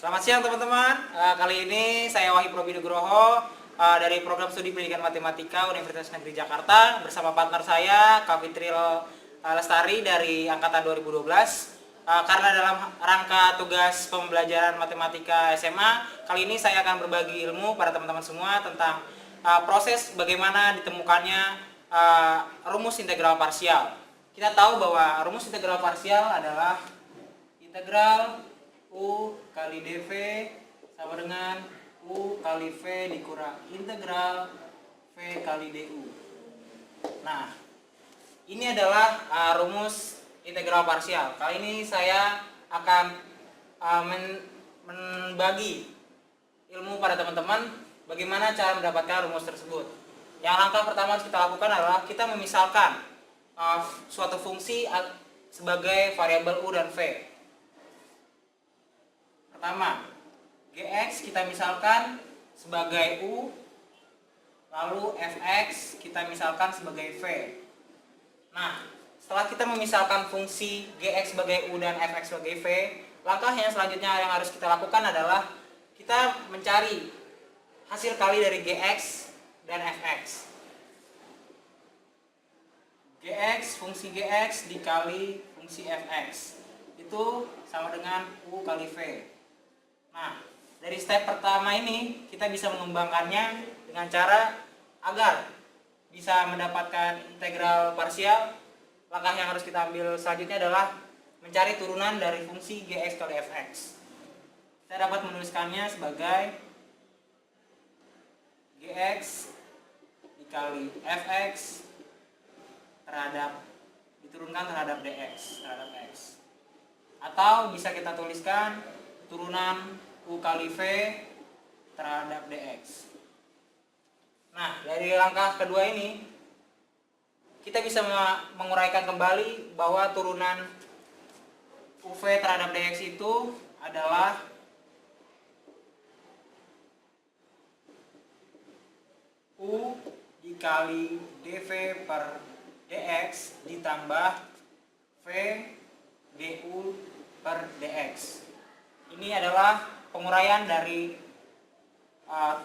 Selamat siang teman-teman. Kali ini saya Wahyu Probi Nugroho dari Program Studi Pendidikan Matematika Universitas Negeri Jakarta bersama partner saya Kak Fitril Lestari dari angkatan 2012. Karena dalam rangka tugas pembelajaran matematika SMA, kali ini saya akan berbagi ilmu pada teman-teman semua tentang proses bagaimana ditemukannya rumus integral parsial. Kita tahu bahwa rumus integral parsial adalah integral U kali dV sama dengan U kali V dikurang integral V kali du. Nah, ini adalah rumus integral parsial. Kali ini saya akan membagi ilmu pada teman-teman bagaimana cara mendapatkan rumus tersebut. Yang langkah pertama harus kita lakukan adalah kita memisalkan suatu fungsi sebagai variabel U dan V. Pertama, Gx kita misalkan sebagai U, lalu Fx kita misalkan sebagai V. Nah, setelah kita memisalkan fungsi Gx sebagai U dan Fx sebagai V, langkah yang selanjutnya yang harus kita lakukan adalah kita mencari hasil kali dari Gx dan Fx. Fungsi Gx dikali fungsi Fx itu sama dengan U kali V. Nah, dari step pertama ini kita bisa mengembangkannya dengan cara agar bisa mendapatkan integral parsial. Langkah yang harus kita ambil selanjutnya adalah mencari turunan dari fungsi Gx kali Fx. Kita dapat menuliskannya sebagai Gx dikali Fx diturunkan terhadap dx terhadap x, atau bisa kita tuliskan turunan U kali V terhadap dx. Nah, dari langkah kedua ini kita bisa menguraikan kembali bahwa turunan UV terhadap dx itu adalah U dikali dV per dx ditambah V du per dx. Ini adalah penguraian dari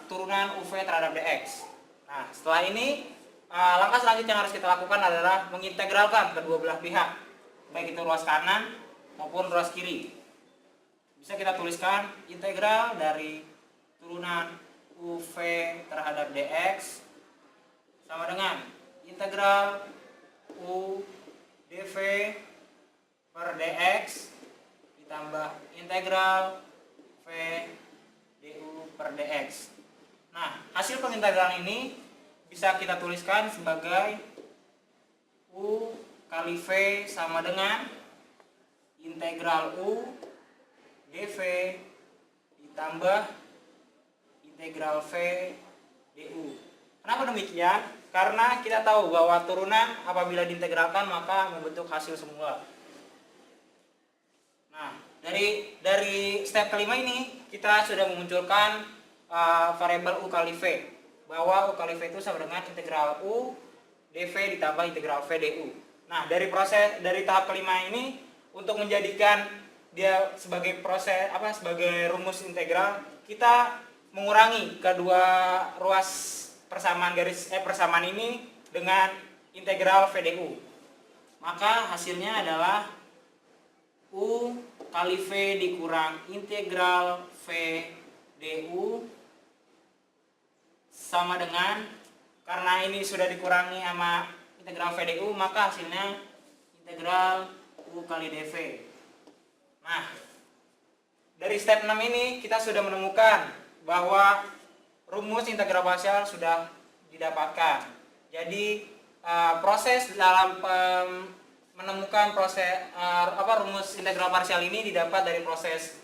turunan UV terhadap dx. Nah, setelah ini langkah selanjutnya yang harus kita lakukan adalah mengintegralkan kedua belah pihak, baik itu ruas kanan maupun ruas kiri. Bisa kita tuliskan integral dari turunan UV terhadap dx sama dengan integral U dV per dx ditambah integral V du per dx. Nah, hasil pengintegralan ini bisa kita tuliskan sebagai U kali V sama dengan integral U dV ditambah integral V du. Kenapa demikian? Karena kita tahu bahwa turunan apabila diintegralkan maka membentuk hasil semula. Nah, dari step kelima ini kita sudah memunculkan variabel U kali V, bahwa U kali V itu sama dengan integral U dV ditambah integral V du. Nah, dari tahap kelima ini untuk menjadikan dia sebagai sebagai rumus integral, kita mengurangi kedua ruas persamaan ini dengan integral V du. Maka hasilnya adalah U kali V dikurang integral V du sama dengan, karena ini sudah dikurangi sama integral V du, maka hasilnya integral U kali dV. Nah, dari step 6 ini kita sudah menemukan bahwa rumus integral parsial sudah didapatkan. Jadi proses dalam menemukan rumus integral parsial ini didapat dari proses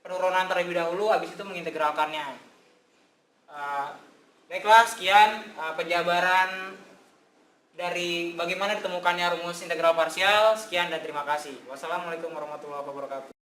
penurunan terlebih dahulu, habis itu mengintegralkannya. Baiklah, sekian penjabaran dari bagaimana ditemukannya rumus integral parsial. Sekian dan terima kasih. Wassalamualaikum warahmatullahi wabarakatuh.